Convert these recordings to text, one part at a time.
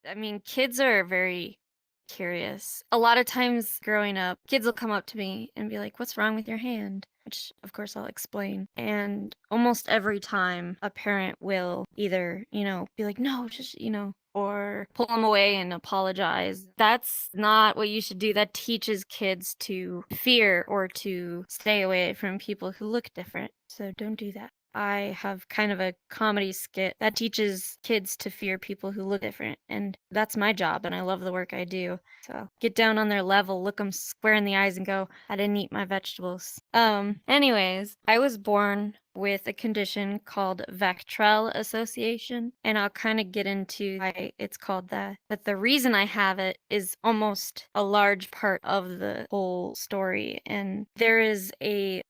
I mean, kids are very curious. A lot of times growing up, kids will come up to me and be like, "What's wrong with your hand?" Which, of course, I'll explain. And almost every time, a parent will either, be like, "No, just, or pull them away and apologize. That's not what you should do. That teaches kids to fear or to stay away from people who look different. So don't do that. I have kind of a comedy skit that teaches kids to fear people who look different, and that's my job, and I love the work I do. So get down on their level, look them square in the eyes, and go, "I didn't eat my vegetables." Anyways, I was born with a condition called VACTERL association, and I'll kind of get into why it's called that. But the reason I have it is almost a large part of the whole story, and there is a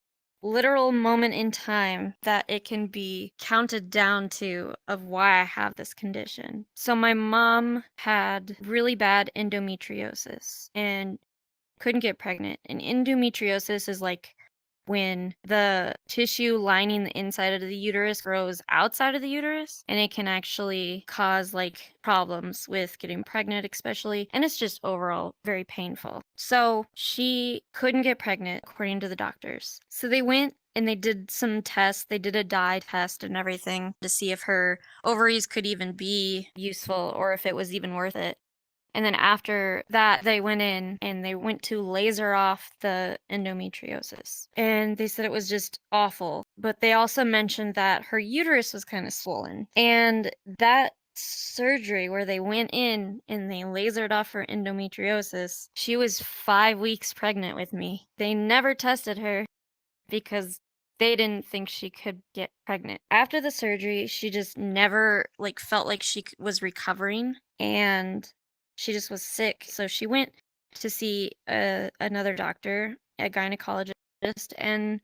literal moment in time that it can be counted down to of why I have this condition. So my mom had really bad endometriosis and couldn't get pregnant. And endometriosis is like when the tissue lining the inside of the uterus grows outside of the uterus, and it can actually cause like problems with getting pregnant, especially, and it's just overall very painful. So she couldn't get pregnant according to the doctors. So they went and they did some tests. They did a dye test and everything to see if her ovaries could even be useful or if it was even worth it. And then after that, they went in and they went to laser off the endometriosis. And they said it was just awful. But they also mentioned that her uterus was kind of swollen. And that surgery where they went in and they lasered off her endometriosis, she was 5 weeks pregnant with me. They never tested her because they didn't think she could get pregnant. After the surgery, she just never like felt like she was recovering, and she just was sick. So she went to see another doctor, a gynecologist, and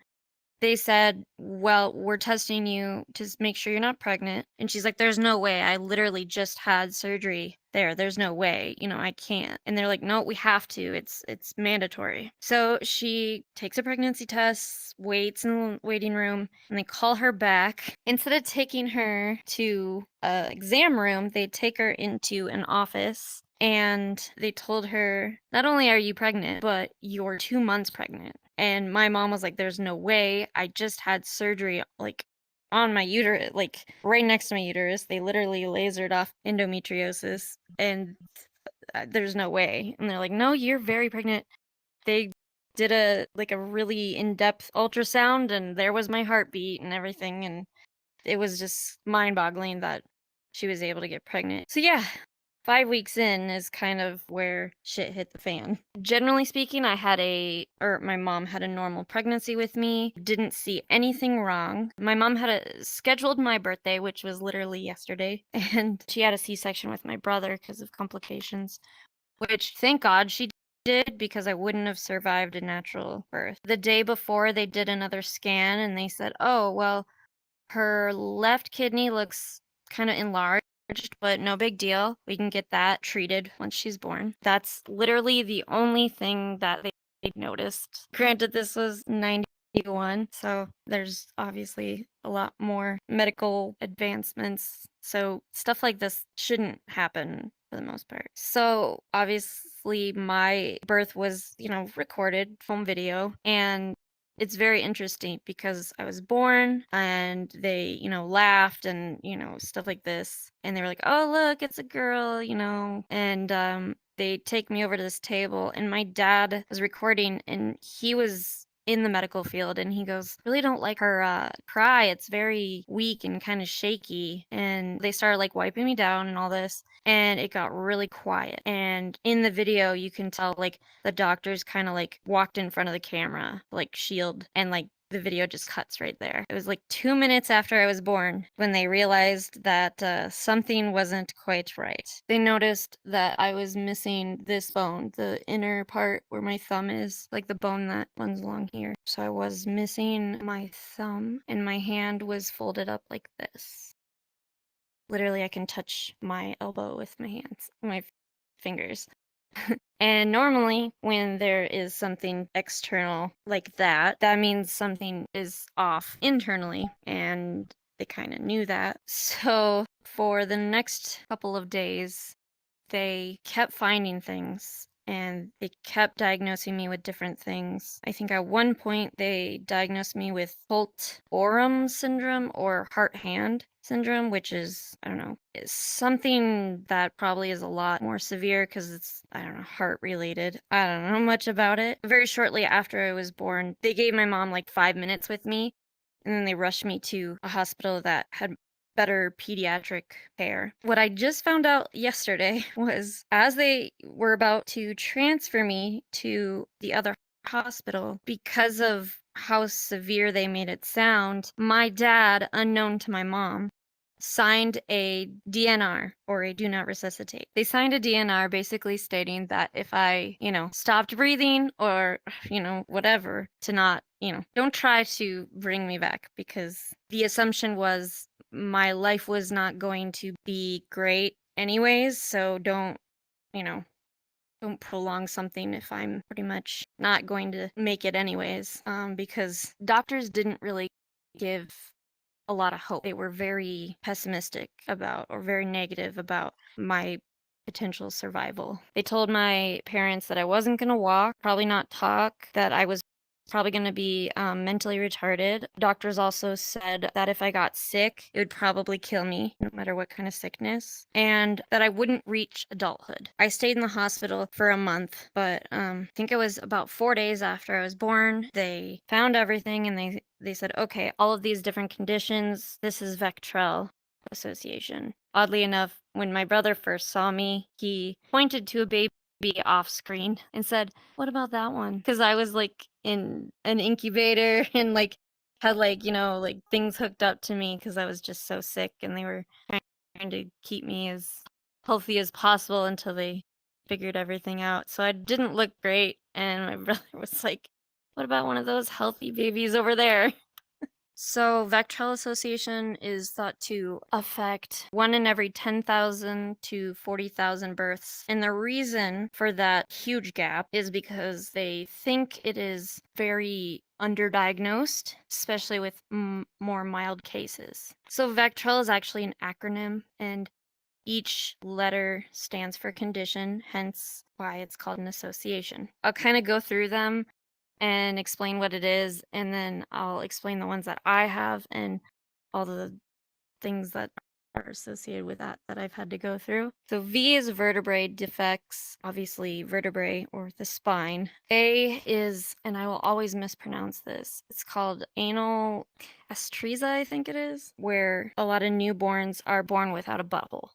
they said, "Well, we're testing you to make sure you're not pregnant." And she's like, "There's no way. I literally just had surgery there. There's no way. I can't." And they're like, "No, we have to. It's mandatory." So she takes a pregnancy test, waits in the waiting room, and they call her back. Instead of taking her to a exam room, they take her into an office. And they told her, "Not only are you pregnant, but you're 2 months pregnant." And my mom was like, "There's no way. I just had surgery, like, on my uterus, like, right next to my uterus. They literally lasered off endometriosis, and there's no way." And they're like, "No, you're very pregnant." They did a really in-depth ultrasound, and there was my heartbeat and everything, and it was just mind-boggling that she was able to get pregnant. So yeah, 5 weeks in is kind of where shit hit the fan. Generally speaking, my mom had a normal pregnancy with me, didn't see anything wrong. My mom had scheduled my birthday, which was literally yesterday, and she had a C-section with my brother because of complications, which thank God she did because I wouldn't have survived a natural birth. The day before, they did another scan and they said, "Oh, well, her left kidney looks kind of enlarged, but no big deal. We can get that treated once she's born." That's literally the only thing that they noticed. Granted, this was 91, so there's obviously a lot more medical advancements. So stuff like this shouldn't happen for the most part. So obviously my birth was, recorded, film video, and it's very interesting because I was born and they, laughed and, stuff like this. And they were like, "Oh, look, it's a girl," and they take me over to this table and my dad was recording and he was in the medical field and he goes, "Really don't like her cry. It's very weak and kind of shaky." And they started like wiping me down and all this, and it got really quiet. And in the video you can tell like the doctors kind of like walked in front of the camera, like shield, and like the video just cuts right there. It was like 2 minutes after I was born when they realized that something wasn't quite right. They noticed that I was missing this bone, the inner part where my thumb is, like the bone that runs along here. So I was missing my thumb and my hand was folded up like this. Literally, I can touch my elbow with my hands, my fingers. And normally, when there is something external like that, that means something is off internally, and they kind of knew that. So, for the next couple of days, they kept finding things and they kept diagnosing me with different things. I think at one point they diagnosed me with Holt-Oram syndrome or heart-hand syndrome, which is, I don't know, is something that probably is a lot more severe because it's, I don't know, heart related. I don't know much about it. Very shortly after I was born, they gave my mom like 5 minutes with me, and then they rushed me to a hospital that had better pediatric care. What I just found out yesterday was as they were about to transfer me to the other hospital, because of how severe they made it sound, my dad, unknown to my mom, signed a DNR, or a do not resuscitate. They signed a DNR basically stating that if I, stopped breathing or, whatever, to not, don't try to bring me back, because the assumption was my life was not going to be great anyways, so you know, don't prolong something if I'm pretty much not going to make it anyways. Because doctors didn't really give a lot of hope. They were very pessimistic about, or very negative about, my potential survival. They told my parents that I wasn't going to walk, probably not talk, that I was probably going to be mentally retarded. Doctors also said that if I got sick, it would probably kill me, no matter what kind of sickness, and that I wouldn't reach adulthood. I stayed in the hospital for a month, but I think it was about 4 days after I was born, they found everything and they said, okay, all of these different conditions, this is VACTERL association. Oddly enough, when my brother first saw me, he pointed to a baby off screen and said, what about that one? Because I was like in an incubator and like had like, like things hooked up to me because I was just so sick, and they were trying to keep me as healthy as possible until they figured everything out. So I didn't look great, and my brother was like, what about one of those healthy babies over there? So, VACTERL association is thought to affect 1 in every 10,000 to 40,000 births. And the reason for that huge gap is because they think it is very underdiagnosed, especially with more mild cases. So, VACTERL is actually an acronym, and each letter stands for condition, hence why it's called an association. I'll kind of go through them and explain what it is, and then I'll explain the ones that I have and all the things that are associated with that I've had to go through. So V is vertebrae defects, obviously vertebrae or the spine. A is, and I will always mispronounce this, it's called anal astreza, I think it is, where a lot of newborns are born without a butthole,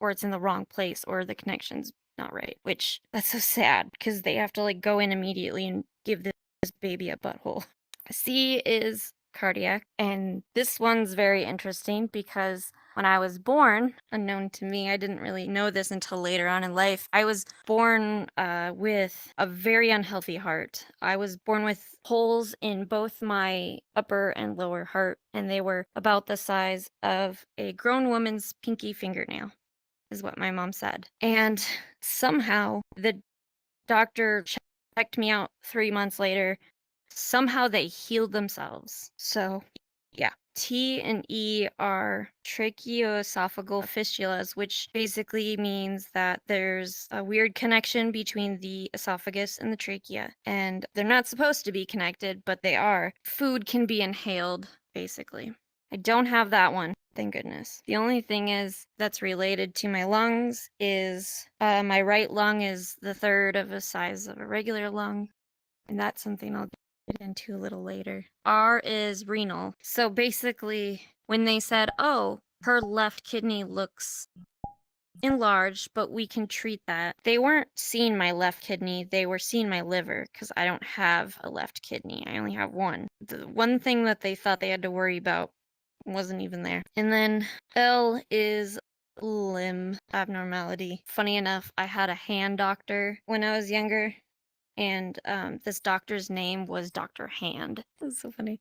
or it's in the wrong place, or the connection's not right, which that's so sad because they have to like go in immediately and give this baby a butthole. C is cardiac, and this one's very interesting because when I was born, unknown to me, I didn't really know this until later on in life, I was born with a very unhealthy heart. I was born with holes in both my upper and lower heart, and they were about the size of a grown woman's pinky fingernail, is what my mom said. And somehow the doctor checked me out 3 months later. Somehow they healed themselves. So, yeah. T and E are tracheoesophageal fistulas, which basically means that there's a weird connection between the esophagus and the trachea. And they're not supposed to be connected, but they are. Food can be inhaled, basically. I don't have that one, thank goodness. The only thing is that's related to my lungs is my right lung is the third of the size of a regular lung, and that's something I'll get into a little later. R is renal. So basically, when they said, oh, her left kidney looks enlarged, but we can treat that, they weren't seeing my left kidney, they were seeing my liver, because I don't have a left kidney. I only have one. The one thing that they thought they had to worry about wasn't even there. And then L is limb abnormality. Funny enough, I had a hand doctor when I was younger, and this doctor's name was Dr. Hand. That's so funny.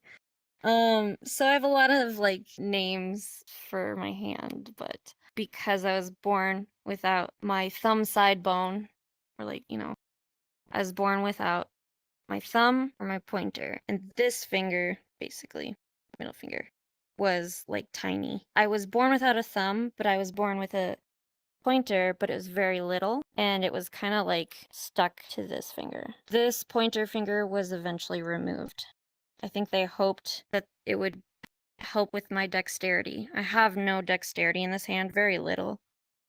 So I have a lot of like names for my hand, but because I was born without my thumb side bone, or like, I was born without my thumb or my pointer, and this finger, basically, middle finger, was like tiny. I was born without a thumb, but I was born with a pointer, but it was very little, and it was kind of like stuck to this finger. This pointer finger was eventually removed. I think they hoped that it would help with my dexterity. I have no dexterity in this hand, very little.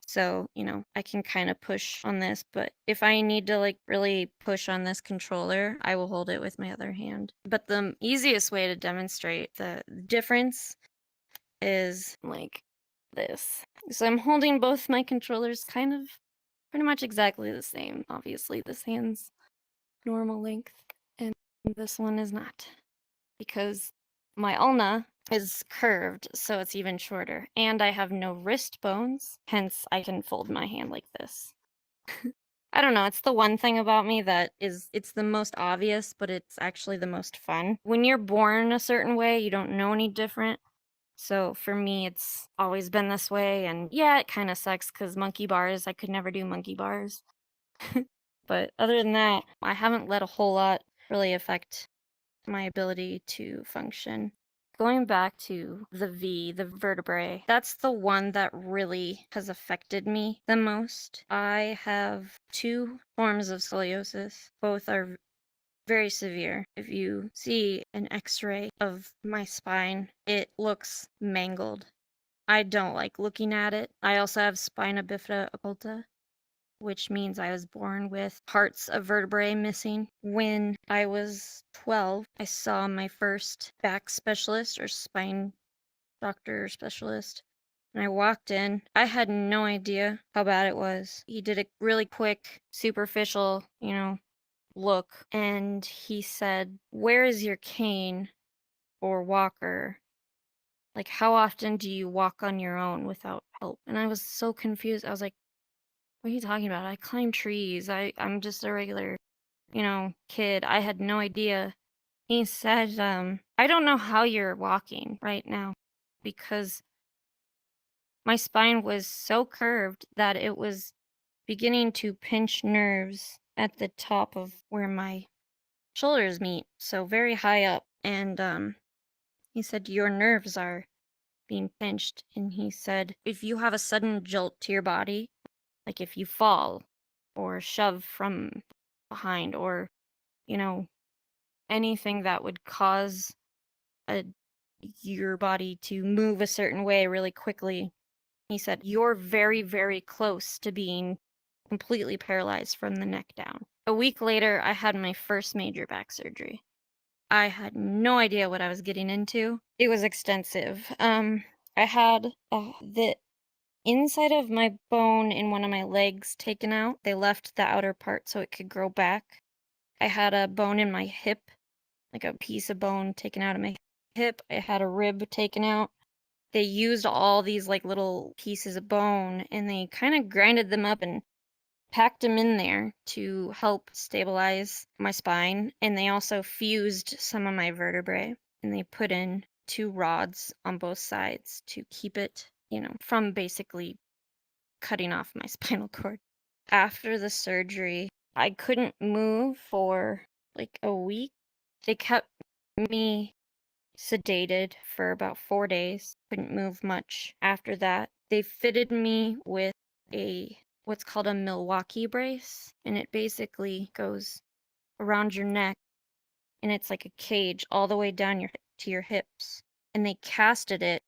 So, I can kind of push on this, but if I need to like really push on this controller, I will hold it with my other hand. But the easiest way to demonstrate the difference is like this. So I'm holding both my controllers kind of pretty much exactly the same. Obviously, this hand's normal length and this one is not, because my ulna is curved, so it's even shorter. And I have no wrist bones, hence I can fold my hand like this. I don't know, it's the one thing about me that it's the most obvious, but it's actually the most fun. When you're born a certain way, you don't know any different. So for me, it's always been this way. And yeah, it kind of sucks because monkey bars, I could never do monkey bars. But other than that, I haven't let a whole lot really affect my ability to function. Going back to the vertebrae, that's the one that really has affected me the most. I have two forms of scoliosis. Both are very severe. If you see an x-ray of my spine, it looks mangled. I don't like looking at it. I also have spina bifida occulta, which means I was born with parts of vertebrae missing. When I was 12, I saw my first back specialist or spine doctor or specialist. And I walked in. I had no idea how bad it was. He did a really quick, superficial, look. And he said, "Where is your cane or walker? Like, how often do you walk on your own without help?" And I was so confused. I was like, "What are you talking about? I climb trees. I'm just a regular, kid." I had no idea. He said, "I don't know how you're walking right now because my spine was so curved that it was beginning to pinch nerves at the top of where my shoulders meet, so very high up." And he said, "Your nerves are being pinched." And he said, "If you have a sudden jolt to your body, like if you fall or shove from behind or, you know, anything that would cause a, your body to move a certain way really quickly," he said, "you're very, very close to being completely paralyzed from the neck down." A week later, I had my first major back surgery. I had no idea what I was getting into. It was extensive. I had the inside of my bone in one of my legs taken out. They left the outer part so it could grow back. I had a bone in my hip, like a piece of bone taken out of my hip. I had a rib taken out. They used all these like little pieces of bone and they kind of grinded them up and packed them in there to help stabilize my spine. And they also fused some of my vertebrae and they put in two rods on both sides to keep it, from basically cutting off my spinal cord. After the surgery, I couldn't move for like a week. They kept me sedated for about 4 days. Couldn't move much after that. They fitted me with a what's called a Milwaukee brace, and it basically goes around your neck and it's like a cage all the way down to your hips. And they casted it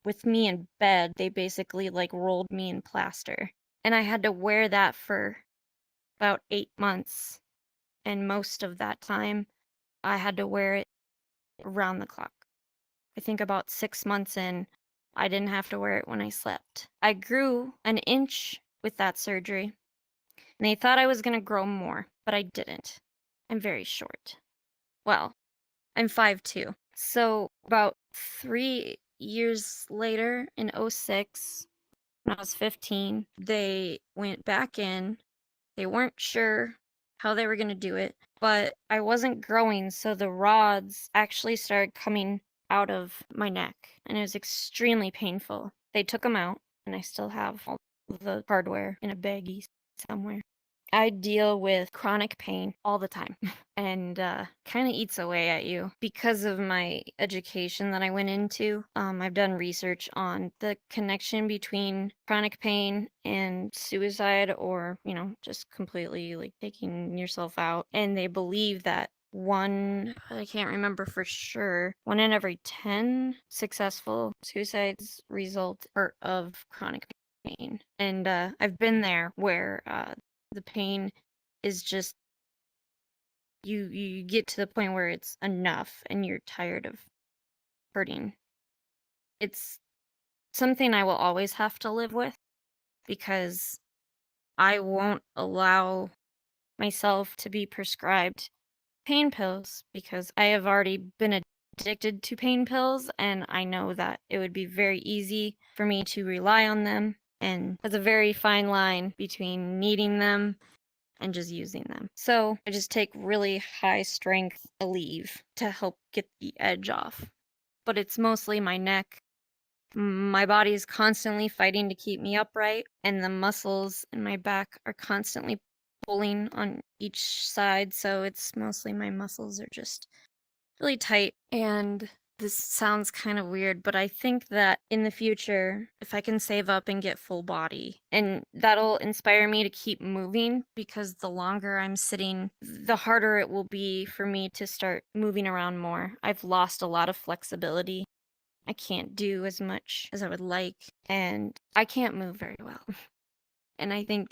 with me in bed. They basically like rolled me in plaster. And I had to wear that for about 8 months. And most of that time, I had to wear it around the clock. I think about 6 months in, I didn't have to wear it when I slept. I grew an inch with that surgery. And they thought I was going to grow more, but I didn't. I'm very short. Well, I'm 5'2". So about 3 years later, in '06, when I was 15, they went back in. They weren't sure how they were going to do it, but I wasn't growing, so the rods actually started coming out of my neck, and it was extremely painful. They took them out, and I still have all the hardware in a baggie somewhere. I deal with chronic pain all the time and kind of eats away at you because of my education that I went into. I've done research on the connection between chronic pain and suicide or, just completely like taking yourself out. And they believe that I can't remember for sure, 1 in every 10 successful suicides result of chronic pain. And I've been there where the pain is just you get to the point where it's enough and you're tired of hurting. It's something I will always have to live with because I won't allow myself to be prescribed pain pills because I have already been addicted to pain pills and I know that it would be very easy for me to rely on them, and there's a very fine line between needing them and just using them. So I just take really high strength Aleve to help get the edge off. But it's mostly my neck. My body is constantly fighting to keep me upright, and the muscles in my back are constantly pulling on each side. So it's mostly my muscles are just really tight. And this sounds kind of weird, but I think that in the future, if I can save up and get full body, and that'll inspire me to keep moving because the longer I'm sitting, the harder it will be for me to start moving around more. I've lost a lot of flexibility. I can't do as much as I would like, and I can't move very well. And I think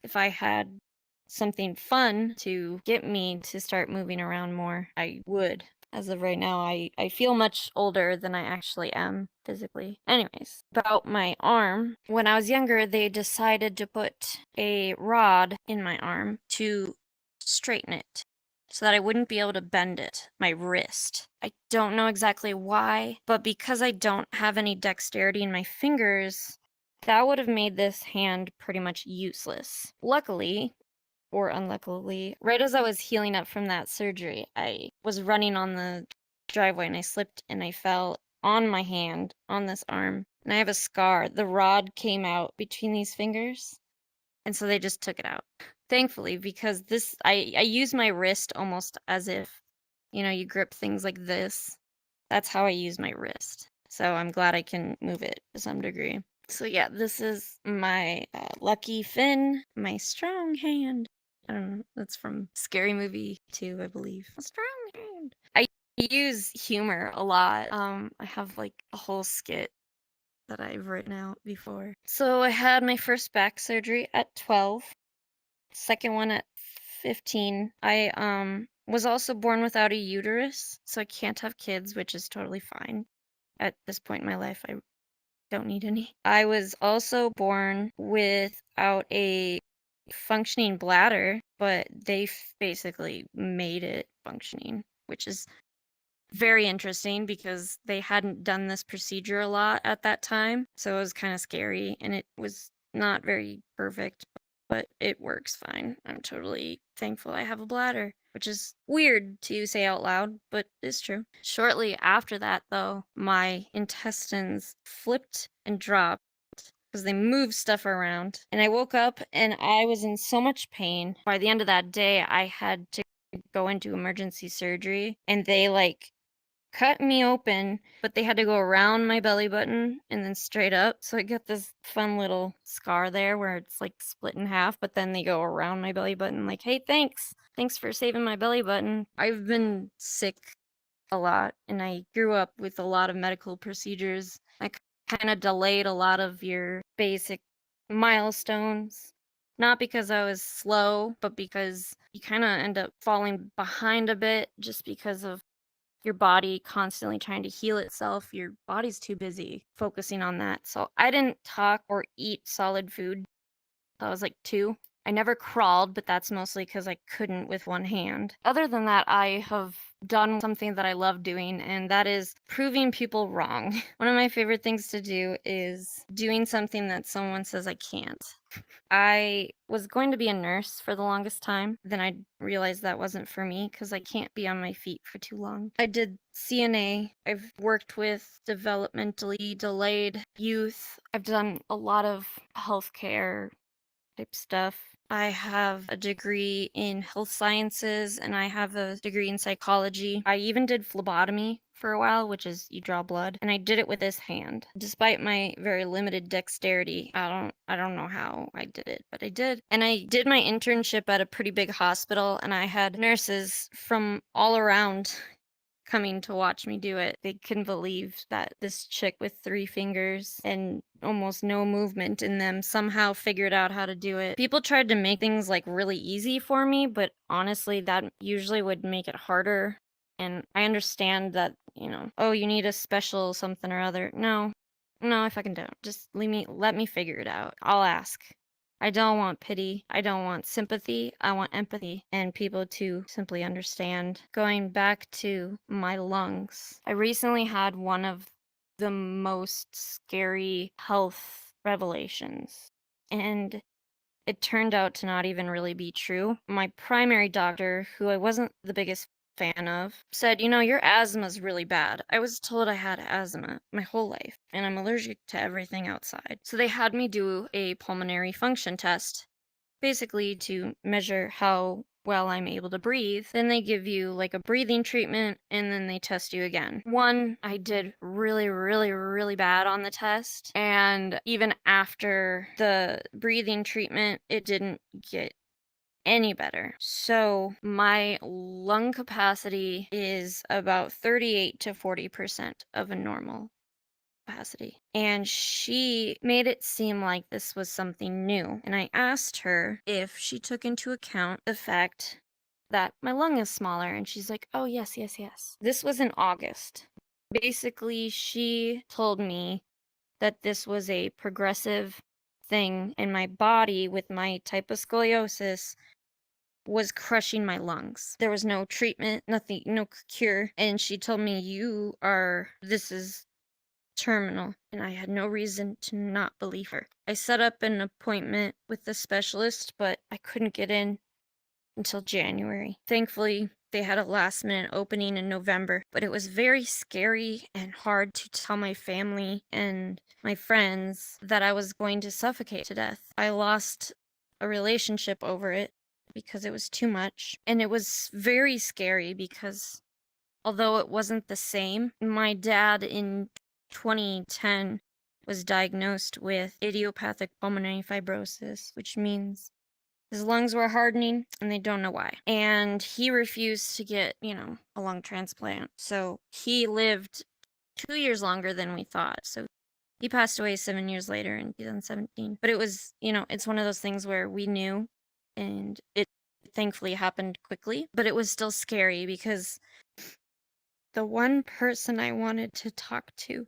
if I had something fun to get me to start moving around more, I would. As of right now, I feel much older than I actually am physically. Anyways, about my arm. When I was younger, they decided to put a rod in my arm to straighten it so that I wouldn't be able to bend it, my wrist. I don't know exactly why, but because I don't have any dexterity in my fingers, that would have made this hand pretty much useless. Luckily, or unluckily, right as I was healing up from that surgery, I was running on the driveway and I slipped and I fell on my hand on this arm. And I have a scar. The rod came out between these fingers, and so they just took it out. Thankfully, because I use my wrist almost as if, you grip things like this. That's how I use my wrist. So I'm glad I can move it to some degree. So yeah, this is my lucky fin, my strong hand. I don't know, that's from Scary Movie 2, I believe. A strong hand. I use humor a lot. I have like a whole skit that I've written out before. So I had my first back surgery at 12, second one at 15. I was also born without a uterus, so I can't have kids, which is totally fine. At this point in my life, I don't need any. I was also born without a functioning bladder, but they basically made it functioning, which is very interesting because they hadn't done this procedure a lot at that time. So it was kind of scary and it was not very perfect, but it works fine. I'm totally thankful I have a bladder, which is weird to say out loud, but it's true. Shortly after that, though, my intestines flipped and dropped because they moved stuff around. And I woke up and I was in so much pain. By the end of that day, I had to go into emergency surgery and they cut me open, but they had to go around my belly button and then straight up. So I got this fun little scar there where it's like split in half, but then they go around my belly button like, hey, thanks. Thanks for saving my belly button. I've been sick a lot and I grew up with a lot of medical procedures. I kind of delayed a lot of your basic milestones. Not because I was slow, but because you kind of end up falling behind a bit just because of your body constantly trying to heal itself. Your body's too busy focusing on that. So I didn't talk or eat solid food till I was like 2. I never crawled, but that's mostly because I couldn't with one hand. Other than that, I have done something that I love doing, and that is proving people wrong. One of my favorite things to do is doing something that someone says I can't. I was going to be a nurse for the longest time. Then I realized that wasn't for me because I can't be on my feet for too long. I did CNA. I've worked with developmentally delayed youth. I've done a lot of healthcare type stuff. I have a degree in health sciences and I have a degree in psychology. I even did phlebotomy for a while, which is you draw blood, and I did it with this hand. Despite my very limited dexterity, I don't know how I did it, but I did. And I did my internship at a pretty big hospital and I had nurses from all around coming to watch me do it. They couldn't believe that this chick with 3 fingers and almost no movement in them somehow figured out how to do it. People tried to make things like really easy for me, but honestly, that usually would make it harder. And I understand that, oh, you need a special something or other. No, no, I fucking don't. Just let me figure it out. I'll ask. I don't want pity. I don't want sympathy. I want empathy and people to simply understand. Going back to my lungs, I recently had one of the most scary health revelations. And it turned out to not even really be true. My primary doctor, who I wasn't the biggest fan of, said, your asthma's really bad. I was told I had asthma my whole life, and I'm allergic to everything outside. So they had me do a pulmonary function test, basically to measure how well I'm able to breathe. Then they give you like a breathing treatment and then they test you again. One, I did really, really, really bad on the test. And even after the breathing treatment, it didn't get any better. So my lung capacity is about 38 to 40% of a normal capacity. And she made it seem like this was something new. And I asked her if she took into account the fact that my lung is smaller. And she's like, oh, yes, yes, yes. This was in August. Basically, she told me that this was a progressive thing in my body with my type of scoliosis was crushing my lungs. There was no treatment, nothing, no cure. And she told me, this is terminal, and I had no reason to not believe her. I set up an appointment with the specialist, but I couldn't get in until January. Thankfully, they had a last minute opening in November, but it was very scary and hard to tell my family and my friends that I was going to suffocate to death. I lost a relationship over it because it was too much, and it was very scary because although it wasn't the same, my dad in 2010 was diagnosed with idiopathic pulmonary fibrosis, which means his lungs were hardening and they don't know why. And he refused to get, a lung transplant. So he lived 2 years longer than we thought. So he passed away 7 years later in 2017. But it was, it's one of those things where we knew and it thankfully happened quickly. But it was still scary because the one person I wanted to talk to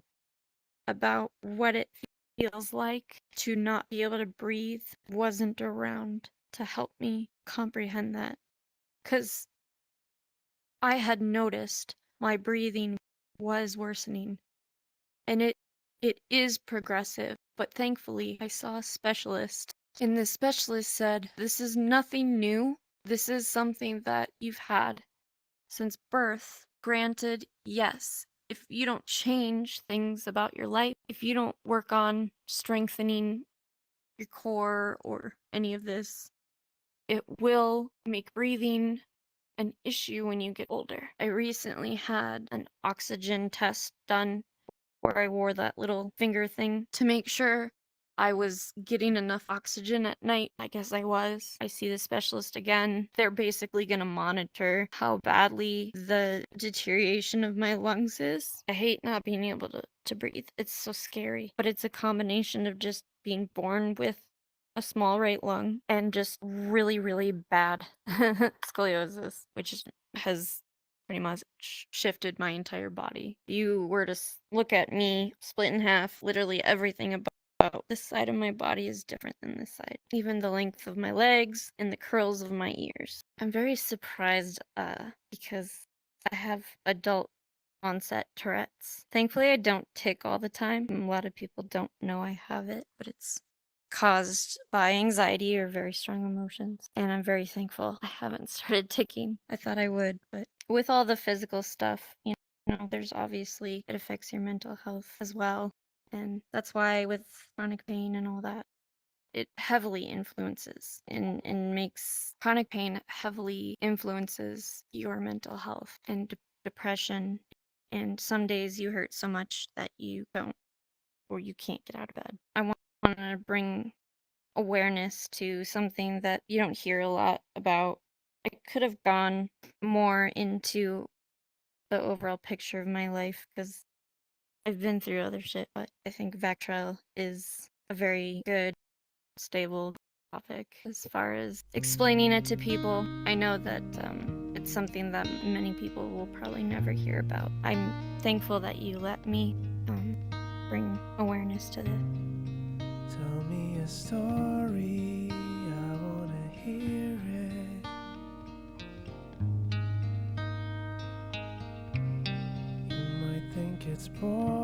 about what it feels like to not be able to breathe wasn't around to help me comprehend that. Because I had noticed my breathing was worsening, and it is progressive, but thankfully I saw a specialist, and the specialist said, this is nothing new. This is something that you've had since birth. Granted, yes, if you don't change things about your life, if you don't work on strengthening your core or any of this, it will make breathing an issue when you get older. I recently had an oxygen test done where I wore that little finger thing to make sure I was getting enough oxygen at night. I guess I was. I see the specialist again. They're basically going to monitor how badly the deterioration of my lungs is. I hate not being able to breathe. It's so scary. But it's a combination of just being born with a small right lung and just really, really bad scoliosis, which has pretty much shifted my entire body. You were to look at me split in half, literally everything about this side of my body is different than this side. Even the length of my legs and the curls of my ears. I'm very surprised because I have adult onset Tourette's. Thankfully, I don't tick all the time. A lot of people don't know I have it, but it's caused by anxiety or very strong emotions. And I'm very thankful I haven't started ticking. I thought I would, but with all the physical stuff, there's obviously, it affects your mental health as well. And that's why with chronic pain and all that, it heavily influences and makes chronic pain heavily influences your mental health and depression. And some days you hurt so much that you don't or you can't get out of bed. I want to bring awareness to something that you don't hear a lot about. I could have gone more into the overall picture of my life because I've been through other shit, but I think VACTERL is a very good, stable topic as far as explaining it to people. I know that it's something that many people will probably never hear about. I'm thankful that you let me bring awareness to this. Tell me a story, I wanna hear it. You might think it's boring,